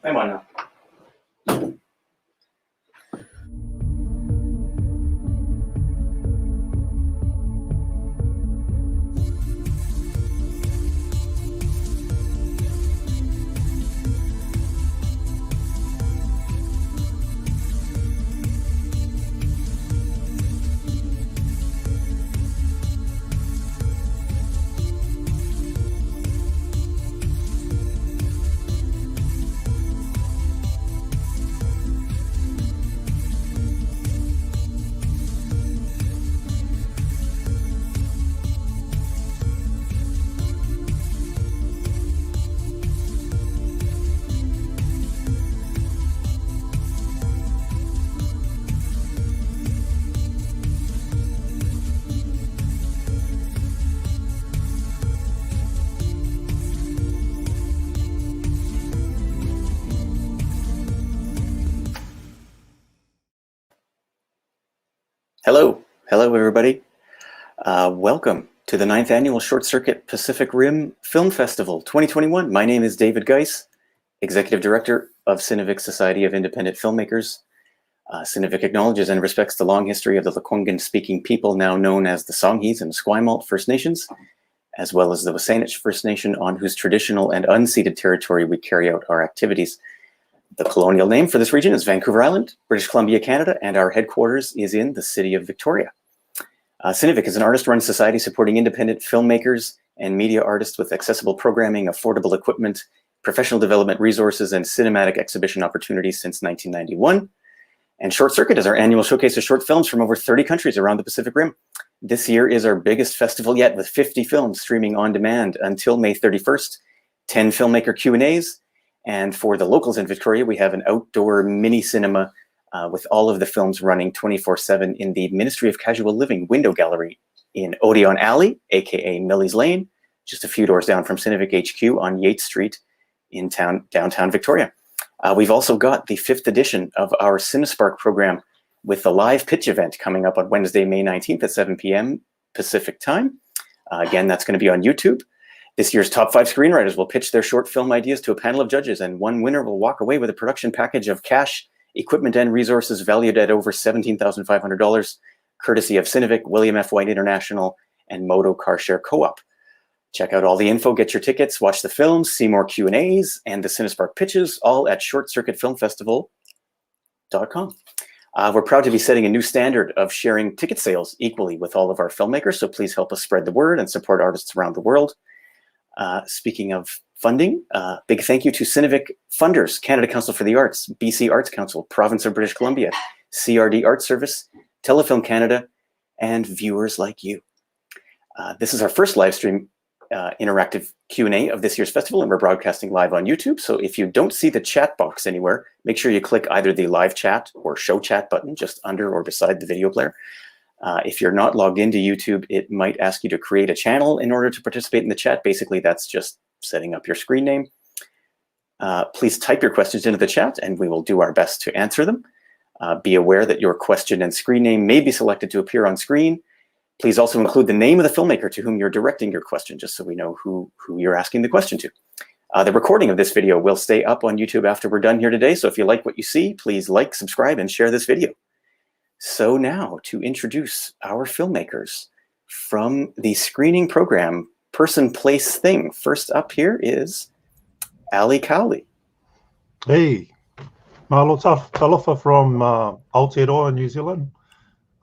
I'm on now. Hello everybody. Welcome to the 9th Annual Short Circuit Pacific Rim Film Festival 2021. My name is David Geiss, Executive Director of CineVic Society of Independent Filmmakers. CineVic acknowledges and respects the long history of the Lekwungen-speaking people now known as the Songhees and Esquimalt First Nations, as well as the Wasanich First Nation, on whose traditional and unceded territory we carry out our activities. The colonial name for this region is Vancouver Island, British Columbia, Canada, and our headquarters is in the city of Victoria. CineVic is an artist-run society supporting independent filmmakers and media artists with accessible programming, affordable equipment, professional development resources, and cinematic exhibition opportunities since 1991. And Short Circuit is our annual showcase of short films from over 30 countries around the Pacific Rim. This year is our biggest festival yet, with 50 films streaming on demand until May 31st, 10 filmmaker Q&As, and for the locals in Victoria, we have an outdoor mini cinema with all of the films running 24/7 in the Ministry of Casual Living window gallery in Odeon Alley, aka Millie's Lane, just a few doors down from CineVic HQ on Yates Street in downtown Victoria. We've also got the 5th edition of our CineSpark program with the live pitch event coming up on Wednesday, May 19th at 7 p.m. Pacific time. Again, that's going to be on YouTube. This year's top 5 screenwriters will pitch their short film ideas to a panel of judges, and one winner will walk away with a production package of cash, equipment, and resources valued at over $17,500, courtesy of CineVic, William F. White International, and Moto Car Share Co-op. Check out all the info, get your tickets, watch the films, see more Q&As, and the CineSpark pitches, all at shortcircuitfilmfestival.com. We're proud to be setting a new standard of sharing ticket sales equally with all of our filmmakers, so please help us spread the word and support artists around the world. Speaking of funding, big thank you to CineVic funders, Canada Council for the Arts, BC Arts Council, Province of British Columbia, CRD Art Service, Telefilm Canada, and viewers like you. This is our first live stream interactive Q&A of this year's festival, and we're broadcasting live on YouTube. So if you don't see the chat box anywhere, make sure you click either the live chat or show chat button just under or beside the video player. If you're not logged into YouTube, it might ask you to create a channel in order to participate in the chat. Basically, that's just setting up your screen name. Please type your questions into the chat and we will do our best to answer them. Be aware that your question and screen name may be selected to appear on screen. Please also include the name of the filmmaker to whom you're directing your question, just so we know who you're asking the question to. The recording of this video will stay up on YouTube after we're done here today. So if you like what you see, please like, subscribe, and share this video. So now to introduce our filmmakers from the screening program, Person, Place, Thing. First up here is Ali Cowley. Hey, malo talofa from Aotearoa, New Zealand.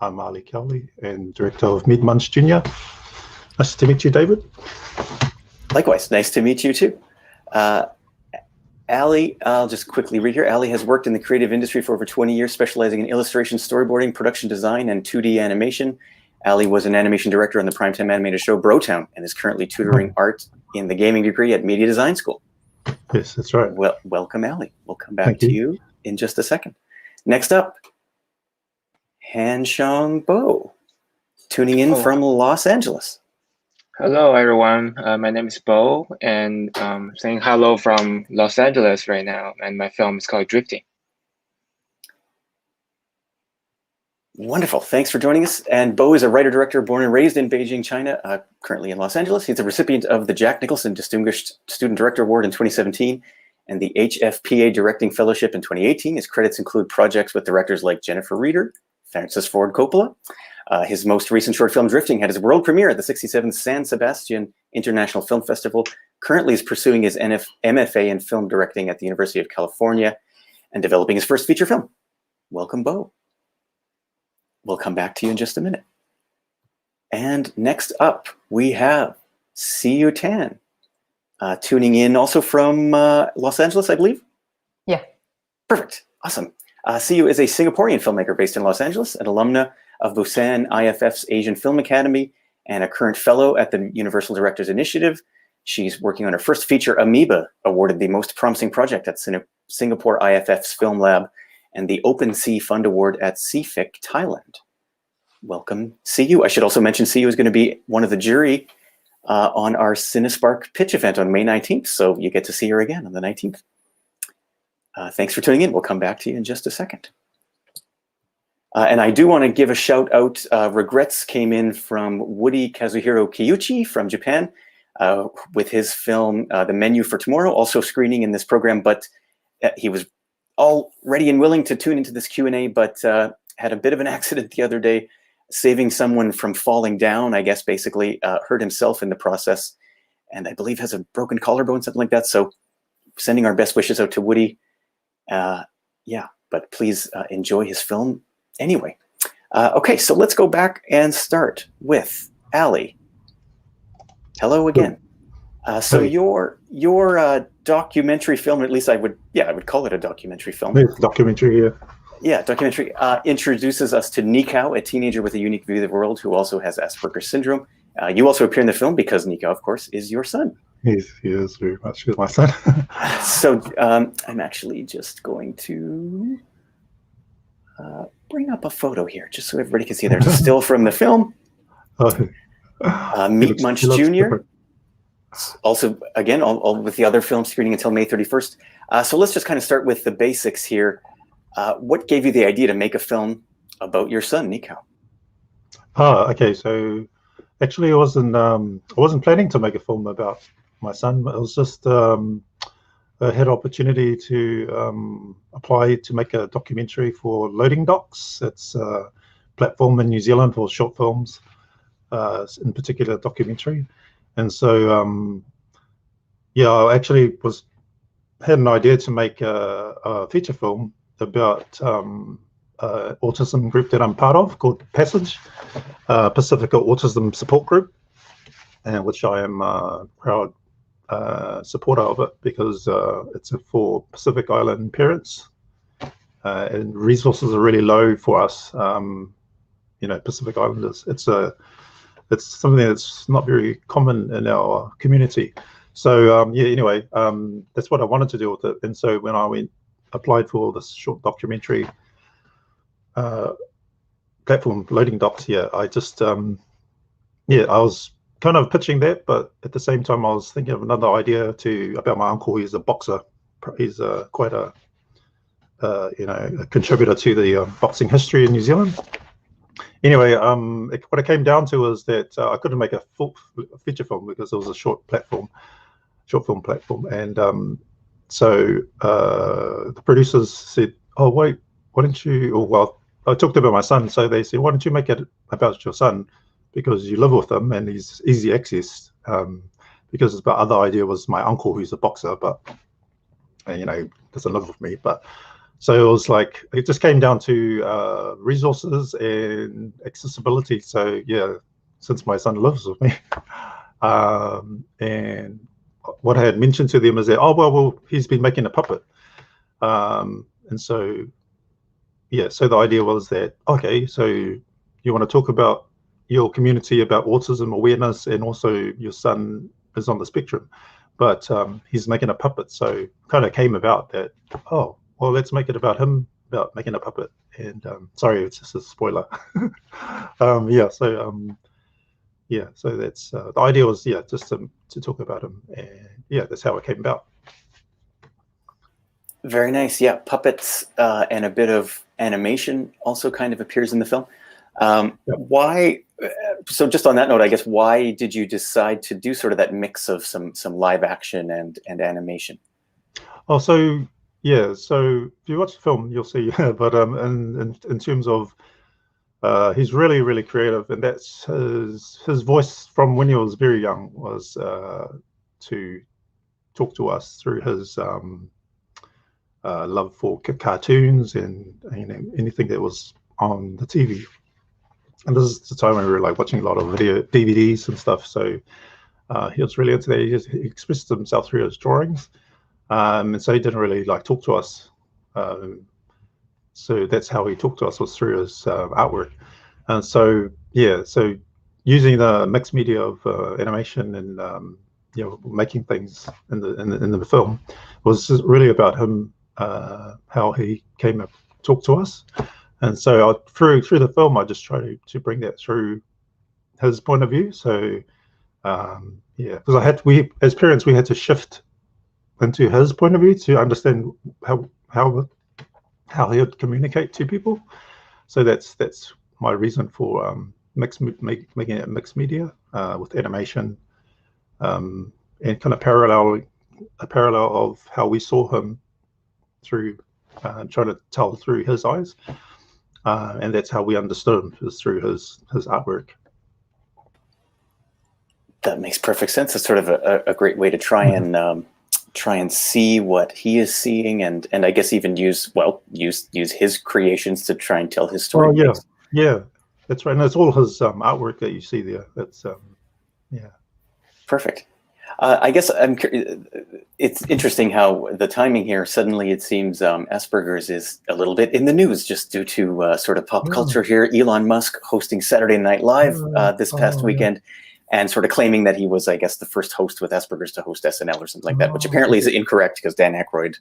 I'm Ali Cowley and director of Munch Jr. Nice to meet you, David. Likewise, nice to meet you too. Ali, I'll just quickly read here. Ali has worked in the creative industry for over 20 years, specializing in illustration, storyboarding, production design, and 2D animation. Ali was an animation director on the primetime animated show Brotown and is currently tutoring art in the gaming degree at Media Design School. Yes, that's right. Well, welcome, Ali. We'll come back to you in just a second. Next up, Hanxiong Bo, tuning in from Los Angeles. Hello, everyone. My name is Bo, and saying hello from Los Angeles right now. And my film is called Drifting. Wonderful. Thanks for joining us. And Bo is a writer-director born and raised in Beijing, China, currently in Los Angeles. He's a recipient of the Jack Nicholson Distinguished Student Director Award in 2017 and the HFPA Directing Fellowship in 2018. His credits include projects with directors like Jennifer Reeder, Francis Ford Coppola. His most recent short film, Drifting, had his world premiere at the 67th San Sebastian International Film Festival. Currently is pursuing his MFA in film directing at the University of California and developing his first feature film. Welcome, Bo. We'll come back to you in just a minute. And next up, we have Siyou Tan, tuning in also from Los Angeles, I believe? Yeah. Perfect. Awesome. Siyou is a Singaporean filmmaker based in Los Angeles, an alumna of Busan IFF's Asian Film Academy, and a current fellow at the Universal Directors Initiative. She's working on her first feature, Amoeba, awarded the Most Promising Project at Singapore IFF's Film Lab and the Open Sea Fund Award at CineVic, Thailand. Welcome, Siyou. I should also mention Siyou is going to be one of the jury on our CineSpark pitch event on May 19th, so you get to see her again on the 19th. Thanks for tuning in. We'll come back to you in just a second. And I do want to give a shout out. Regrets came in from Woody-Kazuhiro Kiuchi from Japan with his film, The Menu for Tomorrow, also screening in this program, but he was all ready and willing to tune into this Q&A, but had a bit of an accident the other day, saving someone from falling down, I guess, basically hurt himself in the process, and I believe has a broken collarbone, something like that. So sending our best wishes out to Woody. Yeah, but please enjoy his film anyway. Okay, so let's go back and start with Ali. Hello again. So your documentary film, at least I would call it a documentary film. It's documentary, yeah. Yeah, documentary introduces us to Nikao, a teenager with a unique view of the world who also has Asperger's syndrome. You also appear in the film because Nikao, of course, is your son. He is very much. He's my son. So I'm actually just going to bring up a photo here, just so everybody can see. There's a still from the film. Meet Munch Jr. Different. Also, again, all with the other film screening until May 31st. So let's just kind of start with the basics here. What gave you the idea to make a film about your son, Nikao? Okay. So actually, I wasn't planning to make a film about my son. It was just I had opportunity to apply to make a documentary for Loading Docs. It's a platform in New Zealand for short films, in particular documentary. And so, yeah, I actually had an idea to make a feature film about autism group that I'm part of called Passage, Pacifica Autism Support Group, and which I am a proud supporter of it because it's for Pacific Island parents, and resources are really low for us. Pacific Islanders. It's something that's not very common in our community. So yeah, anyway, that's what I wanted to do with it. And so when I applied for this short documentary platform, Loading Docs, yeah, I just I was kind of pitching that, but at the same time I was thinking of another idea about my uncle. He's a boxer. He's quite a contributor to the boxing history in New Zealand. Anyway, what it came down to was that I couldn't make a full feature film because it was a short film platform, and so the producers said, "Oh wait, why don't you?" Oh, well, I talked about my son, so they said, "Why don't you make it about your son because you live with him and he's easy access?" Because the other idea was my uncle, who's a boxer, but doesn't live with me, but. So it was like, it just came down to resources and accessibility. So yeah, since my son lives with me, and what I had mentioned to them is that, oh, well, he's been making a puppet. And so, yeah, so the idea was that, okay, so you want to talk about your community, about autism awareness, and also your son is on the spectrum, but he's making a puppet. So kind of came about that, oh, well, let's make it about him, about making a puppet. And sorry, it's just a spoiler. Yeah, so that's the idea was, yeah, just to talk about him. And yeah, that's how it came about. Very nice. Yeah, puppets and a bit of animation also kind of appears in the film. Why? So just on that note, I guess, why did you decide to do sort of that mix of some live action and animation? Also, yeah. So if you watch the film, you'll see. But in terms of, he's really, really creative, and that's his voice from when he was very young was to talk to us through his love for cartoons and anything that was on the TV. And this is the time when we were like watching a lot of video DVDs and stuff. So he was really into that. He expressed himself through his drawings, and so he didn't really like talk to us. So that's how he talked to us, was through his artwork. And so yeah, so using the mixed media of animation and making things in the film was really about him, how he came up talk to us. And so through the film, I just try to bring that through his point of view. So yeah, because we as parents, we had to shift into his point of view to understand how he would communicate to people. So that's my reason for making it mixed media with animation, and kind of a parallel of how we saw him through trying to tell through his eyes, and that's how we understood him, was through his artwork. That makes perfect sense. It's sort of a great way to try and see what he is seeing, and I guess even use his creations to try and tell his story. Oh, yeah, that's right. And it's all his artwork that you see there. That's yeah, perfect. I guess it's interesting how the timing here, suddenly it seems Asperger's is a little bit in the news just due to sort of pop culture here. Elon Musk hosting Saturday Night Live this past weekend, and sort of claiming that he was, I guess, the first host with Asperger's to host SNL or something like that, which apparently is incorrect because Dan Aykroyd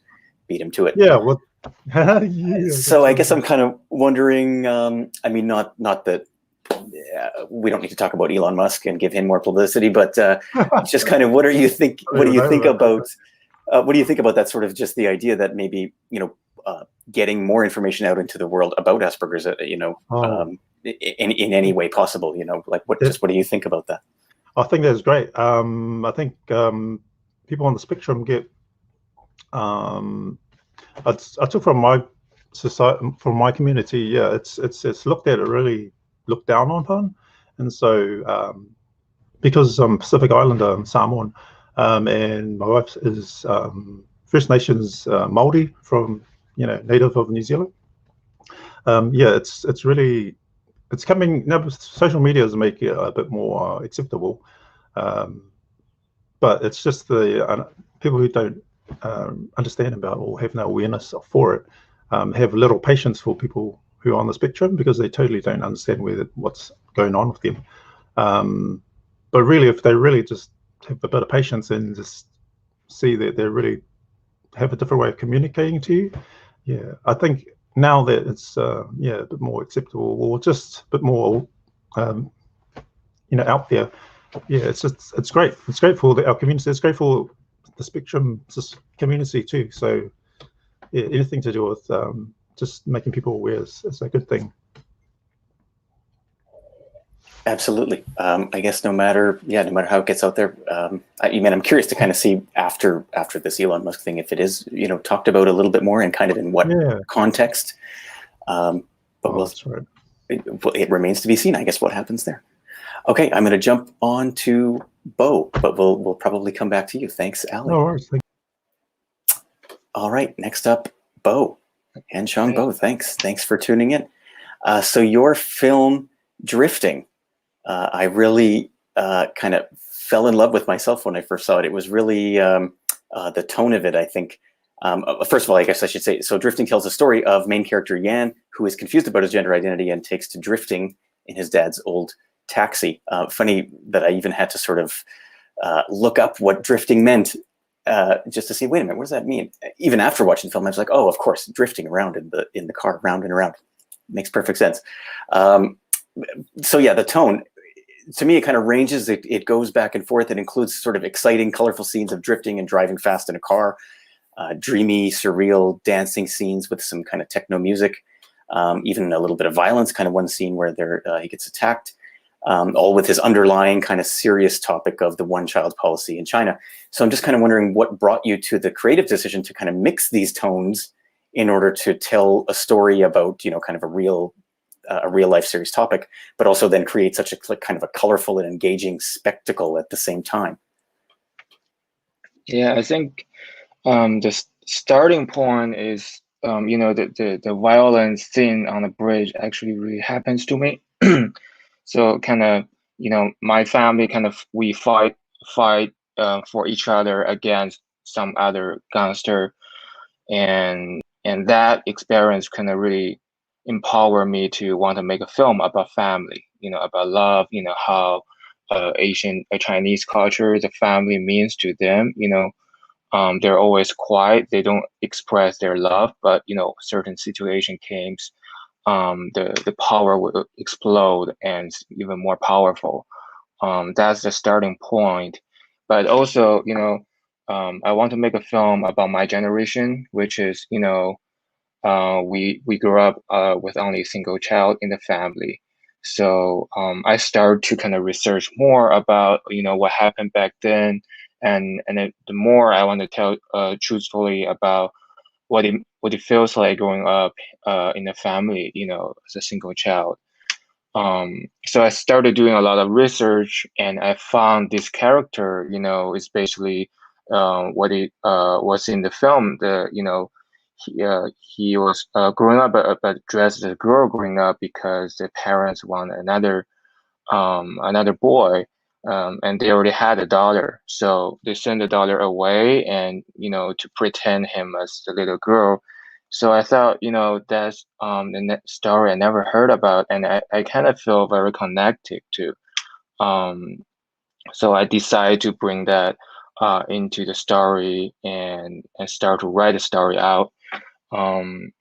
beat him to it. Yeah, well, yeah, so I guess I'm kind of wondering, I mean, not that we don't need to talk about Elon Musk and give him more publicity, but just kind of what do you think about that sort of just the idea that maybe, getting more information out into the world about Asperger's, in any way possible, like what do you think about that? I think that's great. I think people on the spectrum get, I took from my society, from my community, yeah, it's looked at, really looked down upon. And so because I'm Pacific Islander, Samoan, and my wife is First Nations Māori from, native of New Zealand. Yeah, it's coming now. Social media is making it a bit more acceptable, but it's just the people who don't understand about or have no awareness for it, have little patience for people who are on the spectrum, because they totally don't understand what's going on with them. But really, if they really just have a bit of patience and just see that they really have a different way of communicating to you, yeah, I think now that it's a bit more acceptable, or just a bit more out there, yeah, it's great. It's great for our community. It's great for the spectrum community too. So yeah, anything to do with just making people aware is a good thing. Absolutely. I guess no matter how it gets out there, I'm curious to kind of see after this Elon Musk thing, if it is, talked about a little bit more and kind of in what context. But it remains to be seen, I guess, what happens there. Okay, I'm going to jump on to Bo, but we'll probably come back to you. Thanks, Ali. No worries. All right, next up, Bo. Hanxiong Bo, thanks for tuning in. So your film, Drifting, I really kind of fell in love with myself when I first saw it. It was really the tone of it, I think. First of all, I guess I should say, so Drifting tells the story of main character Yan, who is confused about his gender identity and takes to drifting in his dad's old taxi. Funny that I even had to sort of look up what drifting meant, just to see, wait a minute, what does that mean? Even after watching the film, I was like, oh, of course, drifting around in the car, round and around. Makes perfect sense. So yeah, the tone, to me, it kind of ranges. It goes back and forth. It includes sort of exciting, colorful scenes of drifting and driving fast in a car, dreamy, surreal dancing scenes with some kind of techno music, even a little bit of violence, kind of one scene where he gets attacked. all with his underlying kind of serious topic of the one-child policy in China. So I'm just kind of wondering what brought you to the creative decision to kind of mix these tones in order to tell a story about, you know, kind of a real life serious topic, but also then create such a kind of a colorful and engaging spectacle at the same time. Yeah, I think the starting point is, you know, the violent scene on the bridge actually really happens to me. So kind of, you know, my family kind of, we fight for each other against some other gangster, and that experience kind of really empower me to want to make a film about family, you know, about love, you know, how Chinese culture, the family means to them, you know. They're always quiet. They don't express their love, but you know, certain situation comes, the power will explode and even more powerful. That's the starting point. But also, you know, I want to make a film about my generation, which is, you know, we grew up with only a single child in the family. So I started to kind of research more about, you know, what happened back then, and the more I want to tell truthfully about what it feels like growing up in a family, you know, as a single child. So I started doing a lot of research, and I found this character, you know, is basically what it was in the film. You know, he was growing up, but dressed as a girl growing up because the parents want another boy, and they already had a daughter, so they sent the daughter away, and you know, to pretend him as the little girl. So I thought, you know, that's the story I never heard about, and I kind of feel very connected to. So I decided to bring that into the story, and start to write the story out. Um,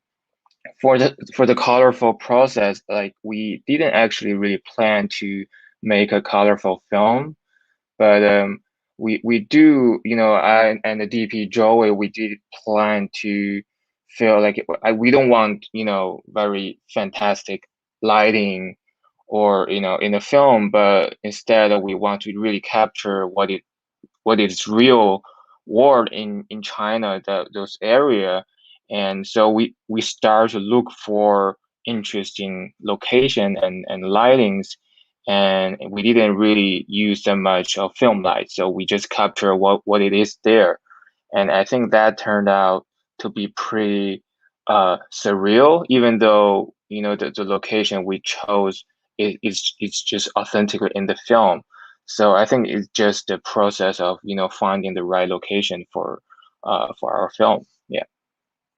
for the colorful process, like we didn't actually really plan to make a colorful film, but we do, you know, I and the DP Joey, we did plan to feel like we don't want, you know, very fantastic lighting or, you know, in the film, but instead we want to really capture what is real world in China, those area. And so we start to look for interesting location and lightings, and we didn't really use that much of film light, so we just capture what it is there. And I think that turned out to be pretty surreal, even though, you know, the location we chose it's just authentically in the film. So I think it's just the process of, you know, finding the right location for our film. Yeah,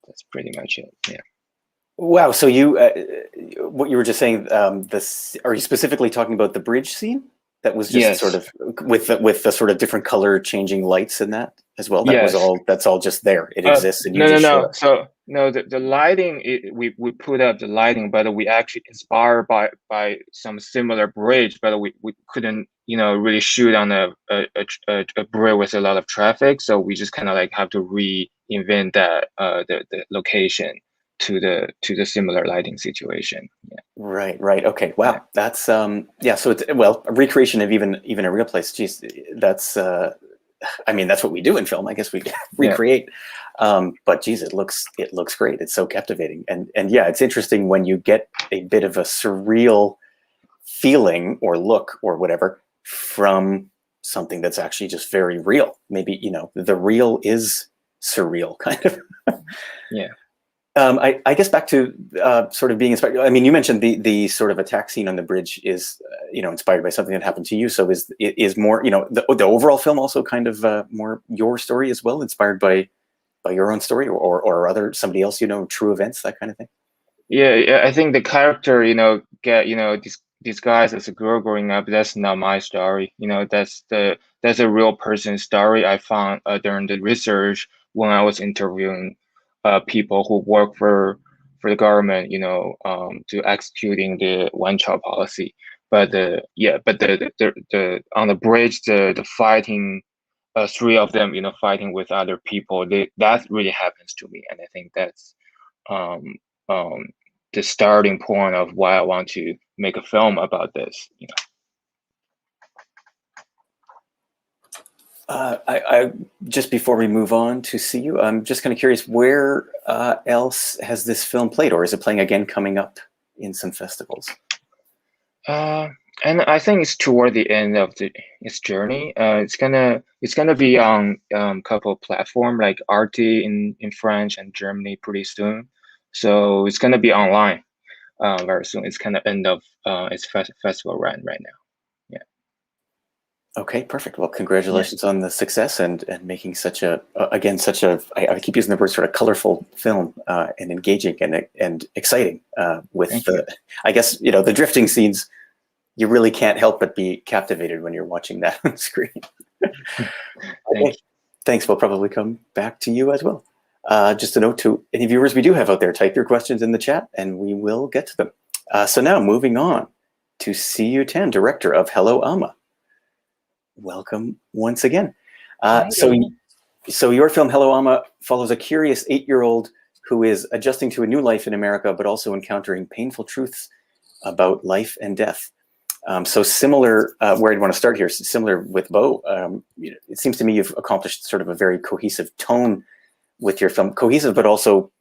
that's pretty much it. Yeah. Wow. So you, what you were just saying, this, are you specifically talking about the bridge scene? That was just Yes. sort of with the sort of different color changing lights in that as well. That Yes. was all. That's all just there. It exists, and you No, just no, show no. it. So no, the lighting, we put up the lighting, but we actually inspired by some similar bridge, but we couldn't, you know, really shoot on a bridge with a lot of traffic, so we just kind of like have to reinvent that the location to the similar lighting situation. Yeah. Right. Right. Okay. Wow. Yeah. That's yeah. So it's, well, a recreation of even a real place. Geez, that's I mean, that's what we do in film. I guess we recreate. But geez, it looks great. It's so captivating, and yeah, it's interesting when you get a bit of a surreal feeling or look or whatever from something that's actually just very real. Maybe, you know, the real is surreal, kind of. Yeah. I guess back to sort of being inspired. I mean, you mentioned the sort of attack scene on the bridge is, you know, inspired by something that happened to you. So is more, you know, the overall film also kind of more your story as well, inspired by your own story or other somebody else, you know, true events, that kind of thing. Yeah, I think the character, you know, disguised as a girl growing up. That's not my story. You know, that's a real person story I found during the research when I was interviewing people who work for the government. You know, to executing the one-child policy. But the on the bridge, the fighting, three of them, you know, fighting with other people. That really happens to me, and I think that's um, um, the starting point of why I want to make a film about this. You know. I just before we move on to Siyou, I'm just kind of curious, where else has this film played, or is it playing again coming up in some festivals? And I think it's toward the end of its journey. It's gonna be on couple platform like RT in French and Germany pretty soon. So it's gonna be online very soon. It's kind of end of its festival run right now. Yeah. Okay, perfect. Well, congratulations on the success and making such a again such a I keep using the word sort of colorful film and engaging and exciting with the I guess the drifting scenes. You really can't help but be captivated when you're watching that on screen. Okay. Thanks. We'll probably come back to you as well. Just a note to any viewers we do have out there, type your questions in the chat and we will get to them. So now moving on to Siyou Tan, director of Hello, Ahma. Welcome once again. So your film Hello, Ahma follows a curious 8-year-old who is adjusting to a new life in America, but also encountering painful truths about life and death. So similar, where I'd want to start here, similar with Bo, it seems to me you've accomplished sort of a very cohesive tone with your film. Cohesive, but also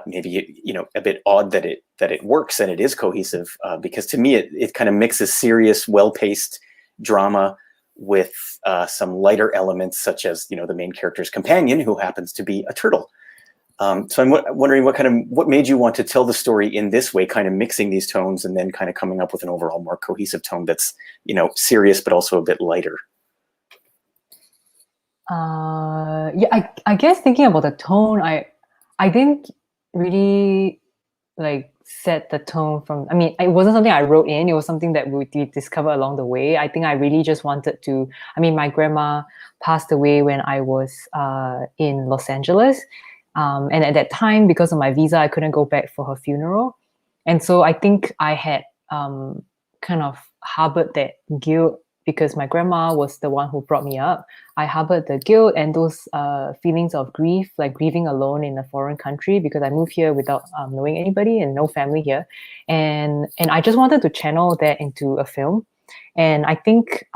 maybe a bit odd that it works and it is cohesive, because to me it kind of mixes serious, well-paced drama with some lighter elements, such as the main character's companion, who happens to be a turtle. So I'm wondering what made you want to tell the story in this way, kind of mixing these tones and then kind of coming up with an overall more cohesive tone that's, serious, but also a bit lighter. Yeah, I guess thinking about the tone, I didn't really set the tone from, it wasn't something I wrote in, it was something that we discovered along the way. I think I really just wanted to, my grandma passed away when I was in Los Angeles. And at that time, because of my visa, I couldn't go back for her funeral. And so I think I had kind of harbored that guilt because my grandma was the one who brought me up. I harbored the guilt and those feelings of grief, like grieving alone in a foreign country, because I moved here without knowing anybody and no family here. And I just wanted to channel that into a film. And I think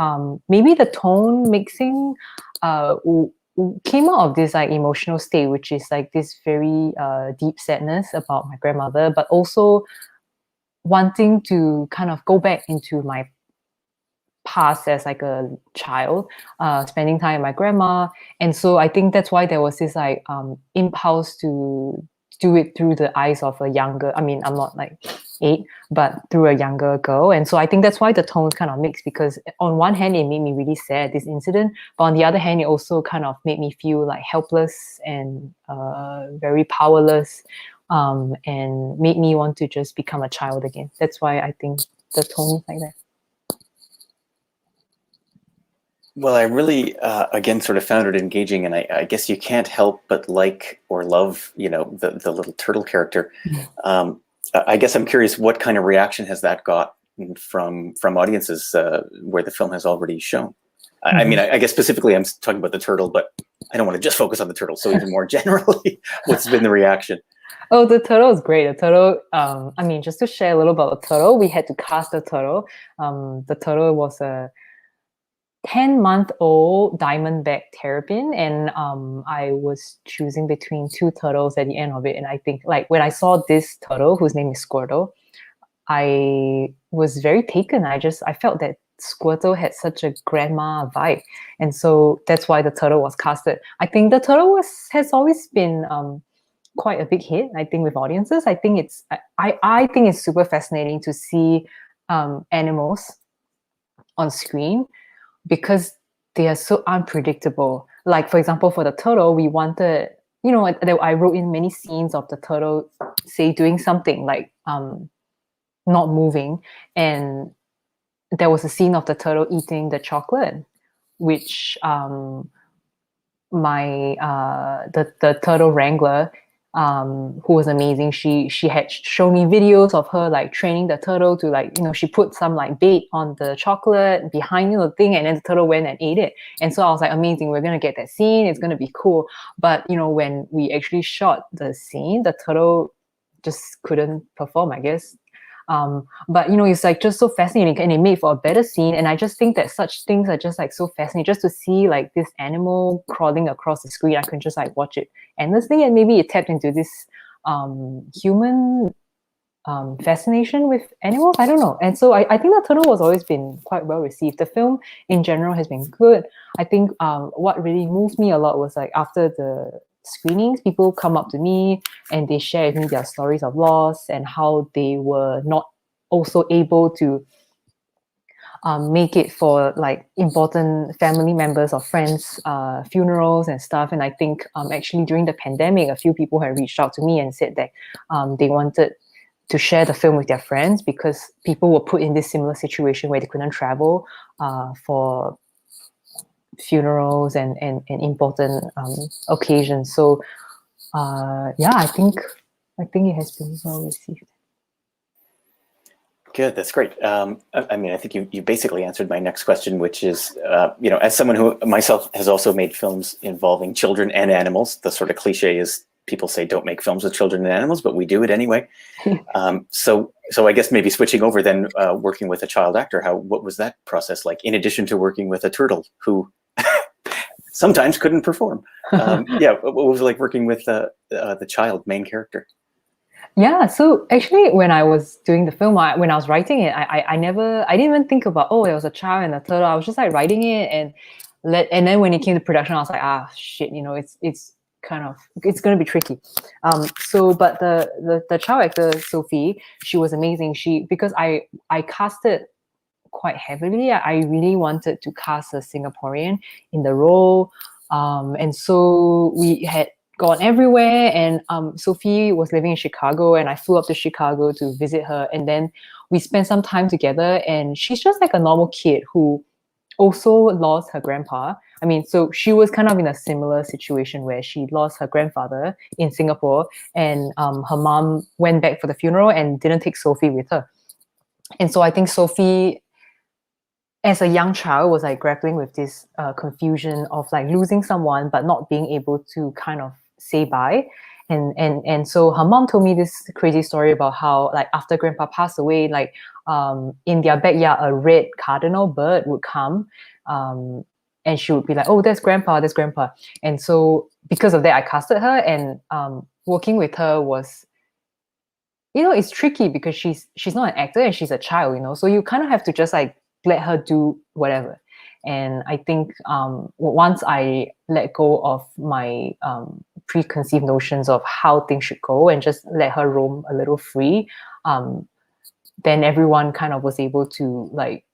maybe the tone mixing came out of this emotional state, which is this very deep sadness about my grandmother, but also wanting to kind of go back into my past as a child, spending time with my grandma. And so I think that's why there was this impulse to do it through the eyes of a younger, I'm not 8, but through a younger girl. And so I think that's why the tones kind of mixed, because on one hand, it made me really sad, this incident, but on the other hand, it also kind of made me feel helpless and very powerless, and made me want to just become a child again. That's why I think the tone is like that. Well, I really, again, sort of found it engaging, and I guess you can't help but like or love, the little turtle character. I guess I'm curious, what kind of reaction has that got from audiences where the film has already shown? I guess specifically I'm talking about the turtle, but I don't want to just focus on the turtle. So even more generally, what's been the reaction? Oh, the turtle is great. The turtle, just to share a little about the turtle, we had to cast the turtle. The turtle was a 10-month-old diamondback terrapin, and I was choosing between 2 turtles at the end of it. And I think when I saw this turtle, whose name is Squirtle, I was very taken. I felt that Squirtle had such a grandma vibe, and so that's why the turtle was casted. I think the turtle has always been quite a big hit, I think, with audiences. I think it's super fascinating to see animals on screen, because they are so unpredictable. For example, for the turtle, we wanted, I wrote in many scenes of the turtle, say, doing something not moving. And there was a scene of the turtle eating the chocolate, which the turtle wrangler, who was amazing. She had shown me videos of her training the turtle to she put some bait on the chocolate behind the thing, and then the turtle went and ate it. And so I was amazing, we're gonna get that scene, it's gonna be cool. But when we actually shot the scene, the turtle just couldn't perform, I guess. But you know, it's like just so fascinating, and it made for a better scene. And I just think that such things are just like so fascinating. Just to see like this animal crawling across the screen, I can just like watch it endlessly, and maybe it tapped into this human fascination with animals. I don't know. And so I think the turtle has always been quite well received. The film in general has been good. I think what really moved me a lot was like after the screenings, people come up to me and they share with me their stories of loss and how they were not also able to make it for like important family members or friends funerals and stuff. And I think actually during the pandemic, a few people had reached out to me and said that they wanted to share the film with their friends because people were put in this similar situation where they couldn't travel for funerals and important occasions. So yeah, I think it has been well received. Good, that's great. I mean, I think you basically answered my next question, which is, you know, as someone who myself has also made films involving children and animals, the sort of cliche is people say don't make films with children and animals, but we do it anyway. So I guess maybe switching over then, working with a child actor, what was that process like? In addition to working with a turtle who sometimes couldn't perform, yeah, what was it like working with the child main character? Yeah, so actually when I was doing the film, when I was writing it, I didn't even think about, oh, there was a child and a turtle. I was just like writing it and then when it came to production, I was like, ah, shit, you know, it's going to be tricky. So, but the child actor, Sophie, she was amazing. Because I casted quite heavily. I really wanted to cast a Singaporean in the role. And so we had gone everywhere, and Sophie was living in Chicago, and I flew up to Chicago to visit her, and then we spent some time together. And she's just like a normal kid who also lost her grandpa. I mean, so she was kind of in a similar situation where she lost her grandfather in Singapore, and her mom went back for the funeral and didn't take Sophie with her. And so I think Sophie, as a young child, was like grappling with this confusion of like losing someone but not being able to kind of say bye. And so her mom told me this crazy story about how like after grandpa passed away, like in their backyard, a red cardinal bird would come, and she would be like, oh, that's grandpa. And so because of that, I casted her, and working with her was, you know, it's tricky because she's not an actor and she's a child, you know, so you kind of have to just like let her do whatever. And I think once I let go of my preconceived notions of how things should go and just let her roam a little free, then everyone kind of was able to, like,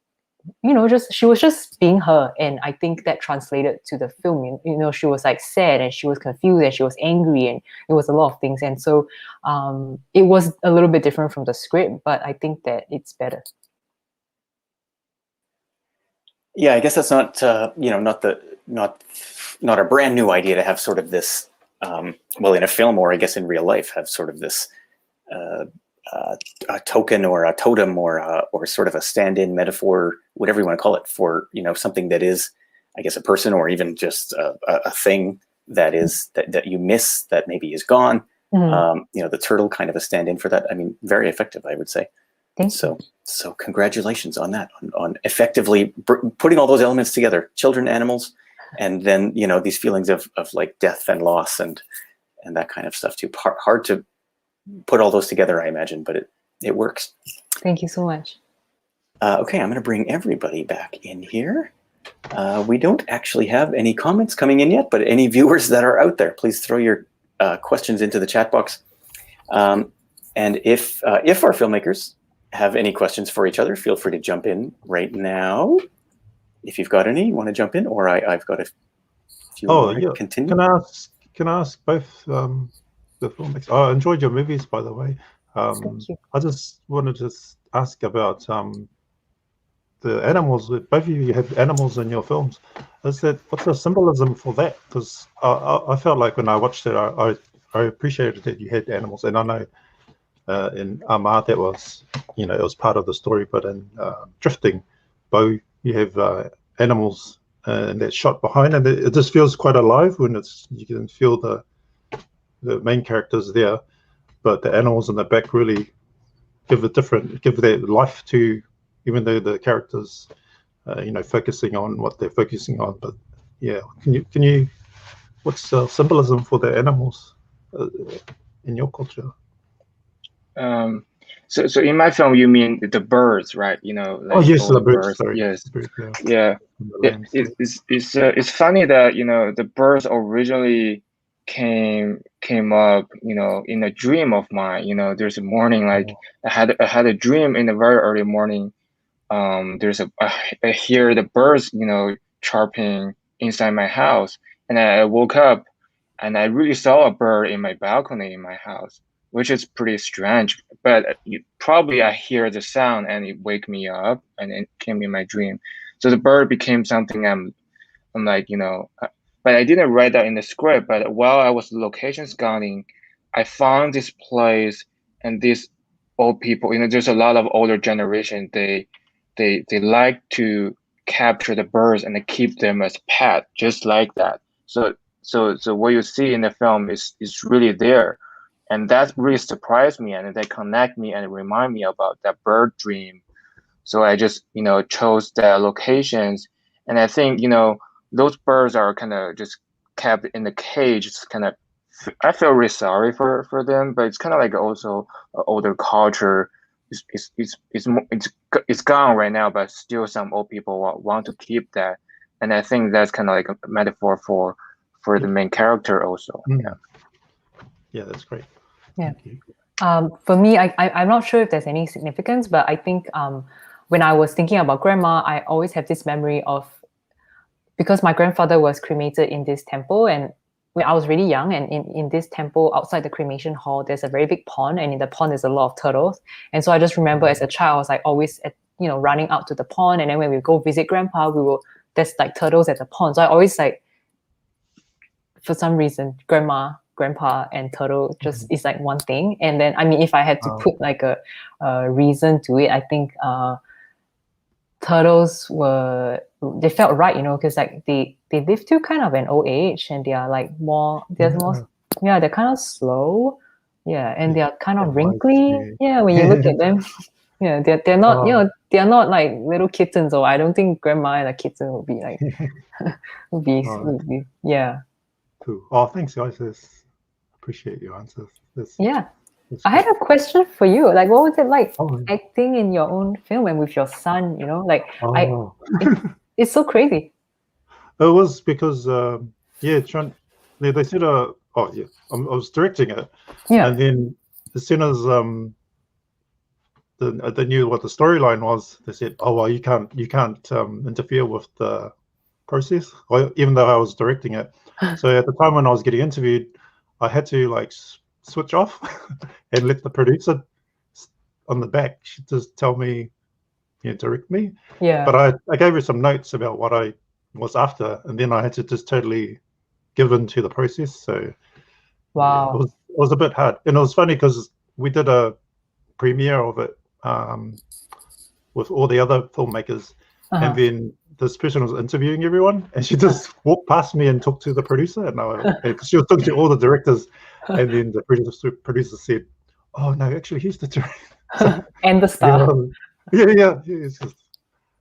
you know, she was just being her. And I think that translated to the film. You know, she was like sad and she was confused and she was angry and it was a lot of things. And so it was a little bit different from the script, but I think that it's better. Yeah, I guess that's not you know, not a brand new idea to have sort of this well, in a film or I guess in real life, have sort of this a token or a totem or sort of a stand-in metaphor, whatever you want to call it, for, you know, something that is, I guess, a person or even just a thing that is that you miss, that maybe is gone. You know, the turtle kind of a stand-in for that. I mean, very effective, I would say. So congratulations on that, on effectively putting all those elements together, children, animals, and then, you know, these feelings of like death and loss and that kind of stuff too. Hard to put all those together, I imagine, but it works. Thank you so much. Okay, I'm going to bring everybody back in here. We don't actually have any comments coming in yet, but any viewers that are out there, please throw your questions into the chat box. And if our filmmakers have any questions for each other, feel free to jump in right now. If you've got any, you want to jump in, or I've got a few more to continue. Can I ask both the filmmakers? I enjoyed your movies, by the way. Thank you. I just wanted to ask about the animals. Both of you have animals in your films. What's the symbolism for that? Because I felt like when I watched it, I appreciated that you had animals, and I know in Ahma that was, you know, it was part of the story. But in Drifting, Bo, you have animals and that shot behind, and it just feels quite alive when you can feel the main characters there, but the animals in the back really give their life to, even though the characters, focusing on what they're focusing on. But yeah, can you, what's symbolism for the animals in your culture? So in my film, you mean the birds, right? Like oh yes, all the birds. Sorry. Yes. Birds, Yeah. It's funny that the birds originally came up in a dream of mine. There's a morning, like I had a dream in the very early morning. I hear the birds chirping inside my house, and I woke up and I really saw a bird in my balcony in my house, which is pretty strange. But probably I hear the sound and it wake me up, and it came in my dream. So the bird became something I'm like, but I didn't write that in the script. But while I was location scouting, I found this place and these old people. There's a lot of older generation. They like to capture the birds and they keep them as pet, just like that. So what you see in the film is really there. And that really surprised me, and they connect me and remind me about that bird dream. So I just, chose the locations. And I think, those birds are kind of just kept in the cage. It's kind of, I feel really sorry for them, but it's kind of like also older culture. It's gone right now, but still some old people want to keep that. And I think that's kind of like a metaphor for the main character also. Yeah, that's great. Yeah. For me, I'm not sure if there's any significance, but I think when I was thinking about grandma, I always have this memory of, because my grandfather was cremated in this temple, and when I was really young, and in this temple outside the cremation hall, there's a very big pond, and in the pond there's a lot of turtles. And so I just remember as a child, I was like always running out to the pond, and then when we go visit grandpa, there's like turtles at the pond. So I always like, for some reason, grandma, grandpa, and turtle just is like one thing. And then if I had to put like a reason to it, I think turtles they felt right, because like they live to kind of an old age, and they are like they're kind of slow, and they are kind of wrinkly, when you look at them. They're not they're not like little kittens, or I don't think grandma and a kitten would be like would be Cool. Oh, thanks guys. Appreciate your answers. I had a question for you. Like, what was it like acting in your own film and with your son? It's so crazy. It was because they said I was directing it, and then as soon as they knew what the storyline was, they said, "Oh well, you can't interfere with the process," even though I was directing it. So at the time when I was getting interviewed, I had to like switch off and let the producer on the back just tell me, direct me. But I gave her some notes about what I was after, and then I had to just totally give in to the process. So wow, it was a bit hard, and it was funny because we did a premiere of it with all the other filmmakers, and then this person was interviewing everyone, and she just walked past me and talked to the producer, and she was talking to all the directors, and then the producer said, "Oh no, actually he's the director." And the star.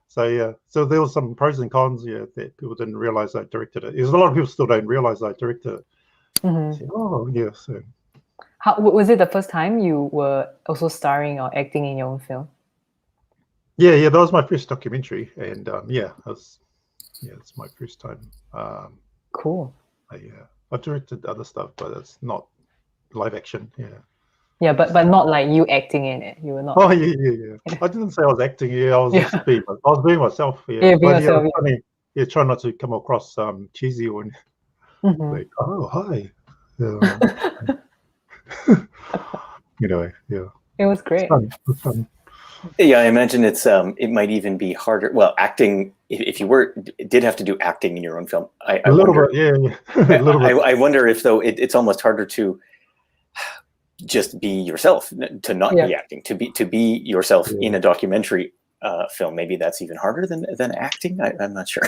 So there was some pros and cons, that people didn't realize I directed it. There's a lot of people still don't realize I directed it. So how was it the first time you were also starring or acting in your own film? Yeah, that was my first documentary, and it's my first time. Cool. I directed other stuff, but it's not live action. Yeah, but not like you acting in it. You were not. Oh yeah. I didn't say I was acting. I was just being myself. Being yourself. Funny. Try not to come across cheesy or like, oh hi. It was great. It was fun. Yeah, I imagine it might even be harder. Well, acting, if you did have to do acting in your own film, I wonder if though it's almost harder to just be yourself, to not be acting, to be yourself in a documentary film. Maybe that's even harder than acting. I'm not sure.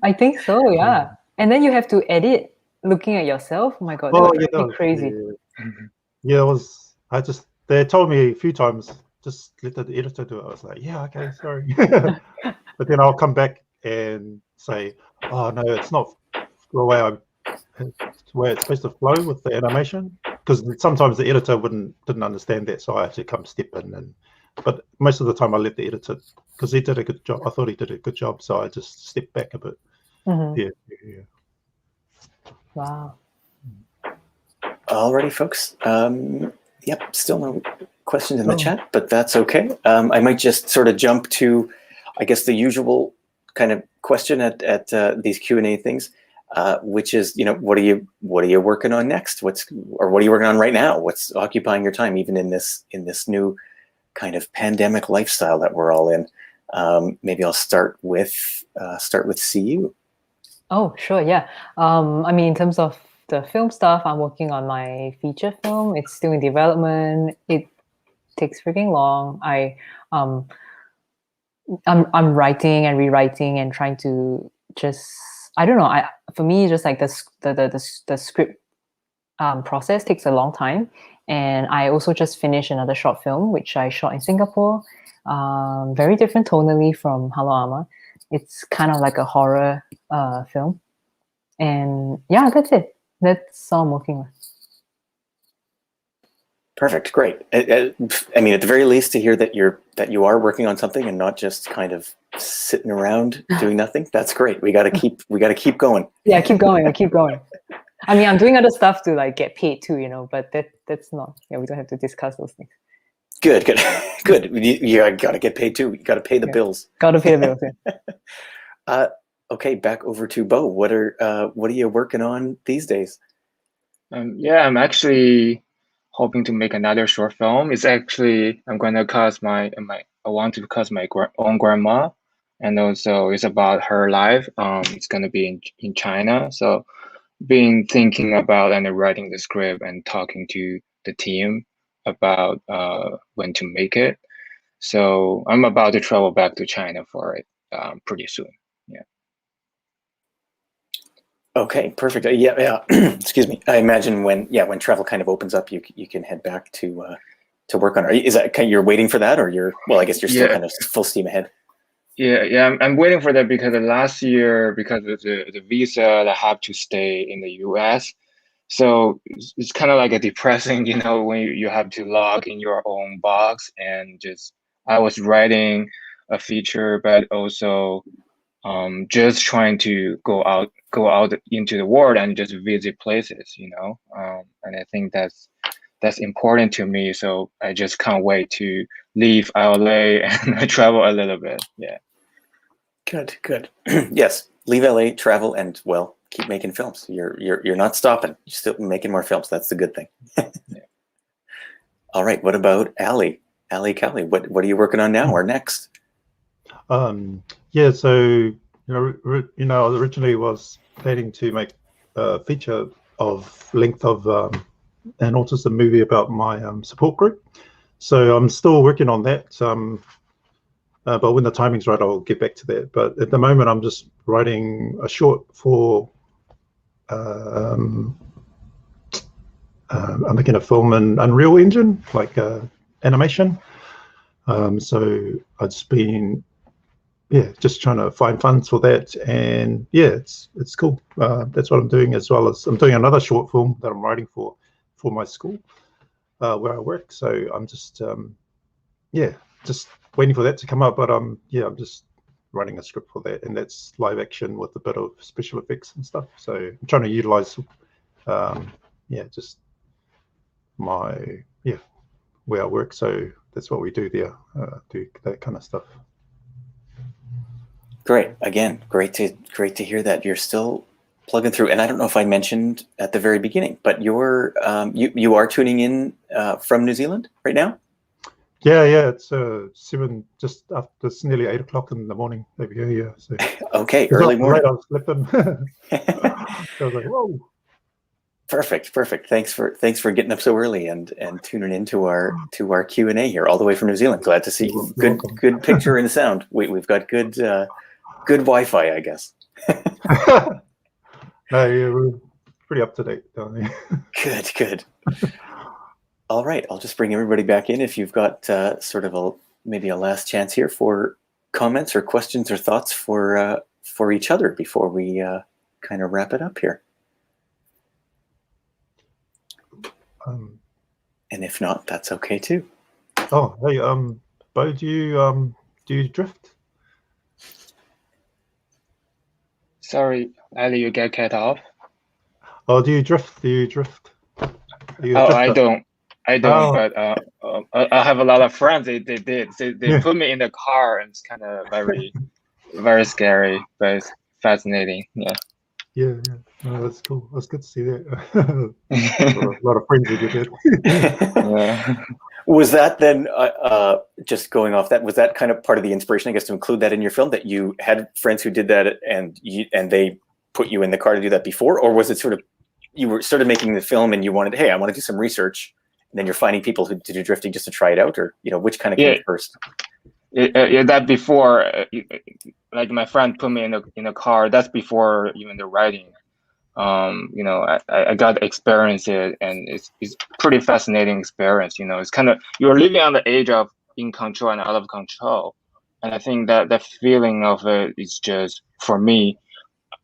I think so. Yeah, and then you have to edit looking at yourself. Oh my god, that was crazy. It was. They told me a few times, just let the editor do it. I was like, yeah, okay, sorry. But then I'll come back and say, oh no, it's not the way it's supposed to flow with the animation, because sometimes the editor didn't understand that, so I had to come step in. But most of the time I let the editor, because he did a good job. I thought he did a good job, so I just stepped back a bit. Yeah. Wow. Alrighty, folks. Yep, still no questions in the chat, but that's okay. I might just sort of jump to, I guess, the usual kind of question at these Q&A things, which is, what are you working on next? What are you working on right now? What's occupying your time, even in this new kind of pandemic lifestyle that we're all in? Maybe I'll start with Siyou. Oh, sure, yeah. I mean, in terms of the film stuff, I'm working on my feature film. It's still in development. It takes freaking long. I'm writing and rewriting and trying to just, I don't know. For me, just like the script process takes a long time. And I also just finished another short film, which I shot in Singapore. Very different tonally from Hello Ahma. It's kind of like a horror film. And yeah, that's it. That's all I'm working on. Perfect, great. I mean, at the very least, to hear that you are working on something and not just kind of sitting around doing nothing, that's great. We got to keep going. Yeah, keep going. I mean, I'm doing other stuff to like get paid too, but that's not. Yeah, we don't have to discuss those things. Good. You got to get paid too. You got to pay the bills. Got to pay the bills. Yeah. Okay, back over to Bo. What are you working on these days? Yeah, I'm actually hoping to make another short film. It's actually I want to cast my own grandma, and also it's about her life. It's gonna be in China. So, been thinking about and writing the script and talking to the team about when to make it. So I'm about to travel back to China for it pretty soon. Yeah. Okay, perfect. Yeah. Excuse me. I imagine when travel kind of opens up, you can head back to work on it. Is that you're waiting for that, or I guess you're still kind of full steam ahead? Yeah. I'm waiting for that because last year, because of the visa, I have to stay in the US. So it's kind of like a depressing, when you have to log in your own box, and I was writing a feature, but also just trying to go out into the world and just visit places, and I think that's important to me. So I just can't wait to leave LA and travel a little bit. Yeah. Good. Yes, leave LA, travel, and keep making films. You're not stopping. You're still making more films. That's the good thing. Yeah. All right. What about Ali Cowley? What are you working on now or next? Yeah, so I originally was planning to make a feature of length of an autism movie about my support group. So I'm still working on that. But when the timing's right, I'll get back to that. But at the moment, I'm just writing a short for. I'm making a film in Unreal Engine, like animation. So I've just been, just trying to find funds for that, and it's cool. That's what I'm doing, as well as I'm doing another short film that I'm writing for my school where I work. So I'm just just waiting for that to come up. But I'm just writing a script for that, and that's live action with a bit of special effects and stuff. So I'm trying to utilize just my where I work. So that's what we do there, do that kind of stuff. Great. Again, great to hear that you're still plugging through. And I don't know if I mentioned at the very beginning, but you're you are tuning in from New Zealand right now? Yeah, it's 7, just after, it's nearly 8 o'clock in the morning over here. Yeah, so okay, early morning. I was sleeping. So I was like, whoa. Perfect. Thanks for getting up so early and tuning into our Q&A here, all the way from New Zealand. Glad to see good picture and sound. We've got good Wi-Fi, I guess. No, yeah, we're pretty up to date down there. Good. All right, I'll just bring everybody back in if you've got sort of maybe a last chance here for comments or questions or thoughts for each other before we kind of wrap it up here. And if not, that's okay too. Oh, hey, Bo, do you drift? Sorry, Ali, you get cut off. Oh, do you drift? Do you drift? Are you a Oh, drifter? I don't. Oh. But I have a lot of friends. They did. They put me in the car, and it's kind of very, very scary, but it's fascinating. Yeah. Yeah. No, that's cool. That's good to see that. a lot of friends who did it. Yeah. Was that then, just going off that, was that kind of part of the inspiration, I guess, to include that in your film, that you had friends who did that and they put you in the car to do that before? Or was it sort of, you were sort of making the film and you wanted, hey, I want to do some research, and then you're finding people who to do drifting just to try it out? Or, which kind of came first? Yeah, that before, like my friend put me in a car. That's before even the writing. I got to experience it, and it's pretty fascinating experience. It's kind of, you're living on the edge of in control and out of control, and I think that the feeling of it is just, for me,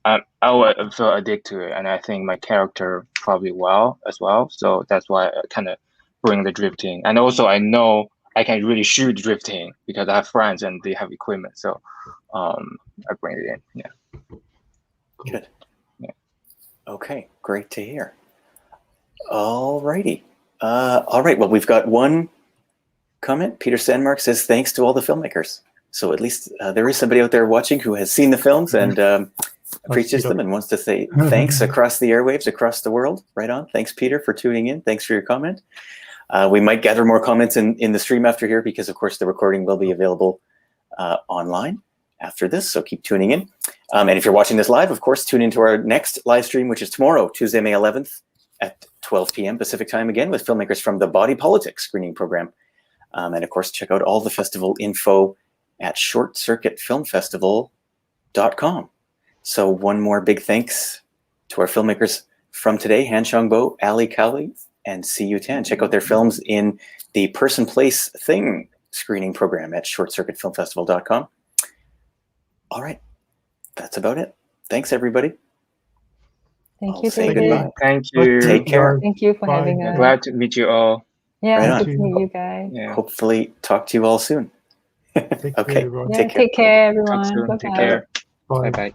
I would feel addicted to it, and I think my character probably will as well. So that's why I kind of bring the drifting, and also I know I can really shoot drifting because I have friends and they have equipment. So I bring it in. Yeah. Good. Okay, great to hear. All righty. All right, well, we've got one comment. Peter Sandmark says, thanks to all the filmmakers. So at least there is somebody out there watching who has seen the films and appreciates them and wants to say thanks across the airwaves, across the world. Right on. Thanks, Peter, for tuning in. Thanks for your comment. We might gather more comments in the stream after here because, of course, the recording will be available online after this, so keep tuning in. And if you're watching this live, of course, tune into our next live stream, which is tomorrow, Tuesday, May 11th at 12 p.m. Pacific time, again, with filmmakers from the Body Politics screening program. And of course, check out all the festival info at shortcircuitfilmfestival.com. So one more big thanks to our filmmakers from today, Hanxiong Bo, Ali Cowley, and Siyou Tan. Check out their films in the Person, Place, Thing screening program at shortcircuitfilmfestival.com. All right, that's about it. Thanks, everybody. Thank you, say David. goodbye. Thank you. Take care. Thank you for having us. Glad to meet you all. Yeah, Right good on. to meet you guys. Yeah. Hopefully talk to you all soon. Take care, Okay, everyone. Yeah, take care. take care, Talk everyone. soon. Bye-bye. Take care. Bye. Bye bye.